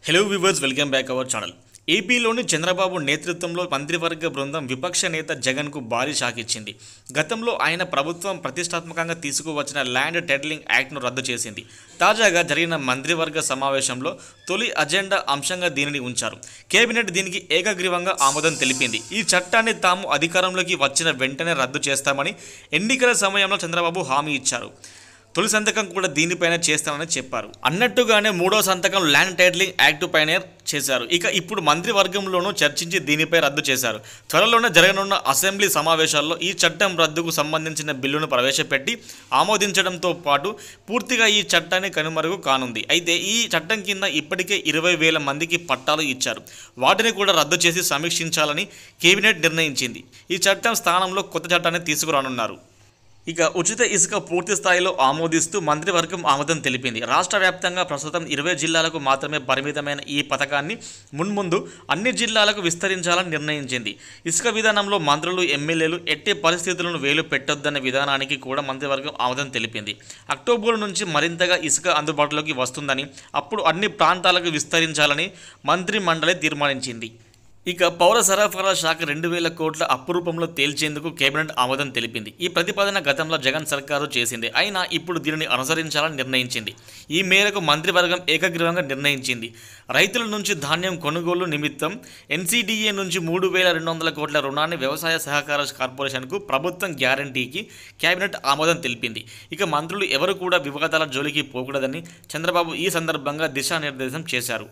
Hello viewers, welcome back our channel. ఏపీలోని చంద్రబాబు నేతృత్వంలో మంత్రివర్గ బృందం విపక్ష నేత జగన్కు భారీ షాక్ ఇచ్చింది. గతంలో ఆయన ప్రభుత్వం ప్రతిష్టాత్మకంగా తీసుకువచ్చిన ల్యాండ్ టైటిలింగ్ యాక్ట్ను రద్దు చేసింది. తాజాగా జరిగిన మంత్రివర్గ సమావేశంలో తొలి అజెండా అంశంగా దీనిని ఉంచారు. కేబినెట్ దీనికి ఏకగ్రీవంగా ఆమోదం తెలిపింది. ఈ చట్టాన్ని తాము అధికారంలోకి వచ్చిన వెంటనే రద్దు చేస్తామని ఎన్నికల సమయంలో చంద్రబాబు హామీ ఇచ్చారు. తొలి సంతకం కూడా దీనిపైన చేస్తామని చెప్పారు. అన్నట్టుగానే మూడో సంతకం ల్యాండ్ టైటిలింగ్ యాక్ట్ పైనే చేశారు. ఇప్పుడు మంత్రివర్గంలోనూ చర్చించి దీనిపై రద్దు చేశారు. త్వరలోనే జరగనున్న అసెంబ్లీ సమావేశాల్లో ఈ చట్టం రద్దుకు సంబంధించిన బిల్లును ప్రవేశపెట్టి ఆమోదించడంతో పాటు పూర్తిగా ఈ చట్టాన్ని కనుమరుగు కానుంది. అయితే ఈ చట్టం కింద ఇప్పటికే 20,000 మందికి పట్టాలు ఇచ్చారు. వాటిని కూడా రద్దు చేసి సమీక్షించాలని కేబినెట్ నిర్ణయించింది. ఈ చట్టం స్థానంలో కొత్త చట్టాన్ని తీసుకురానున్నారు. ఉచిత ఇసుక పూర్తి స్థాయిలో ఆమోదిస్తూ మంత్రివర్గం ఆమోదం తెలిపింది. రాష్ట్ర వ్యాప్తంగా ప్రస్తుతం 20 జిల్లాలకు మాత్రమే పరిమితమైన ఈ పథకాన్ని మున్ముందు అన్ని జిల్లాలకు విస్తరించాలని నిర్ణయించింది. ఇసుక విధానంలో మంత్రులు, ఎమ్మెల్యేలు ఎట్టి పరిస్థితులను వేలు పెట్టొద్దన్న విధానానికి కూడా మంత్రివర్గం ఆమోదం తెలిపింది. అక్టోబర్ నుంచి మరింతగా ఇసుక అందుబాటులోకి వస్తుందని, అప్పుడు అన్ని ప్రాంతాలకు విస్తరించాలని మంత్రి మండలి తీర్మానించింది. పౌర సరఫరాల శాఖ 2,000 కోట్ల అప్పు రూపంలో తేల్చేందుకు కేబినెట్ ఆమోదం తెలిపింది. ఈ ప్రతిపాదన గతంలో జగన్ సర్కారు చేసింది. అయినా ఇప్పుడు దీనిని అనుసరించాలని నిర్ణయించింది. ఈ మేరకు మంత్రివర్గం ఏకగ్రీవంగా నిర్ణయించింది. రైతుల నుంచి ధాన్యం కొనుగోలు నిమిత్తం ఎన్సీడీఏ నుంచి 3,200 కోట్ల రుణాన్ని వ్యవసాయ సహకార కార్పొరేషన్కు ప్రభుత్వం గ్యారంటీకి కేబినెట్ ఆమోదం తెలిపింది. మంత్రులు ఎవరు కూడా వివాదాల జోలికి పోకూడదని చంద్రబాబు ఈ సందర్భంగా దిశానిర్దేశం చేశారు.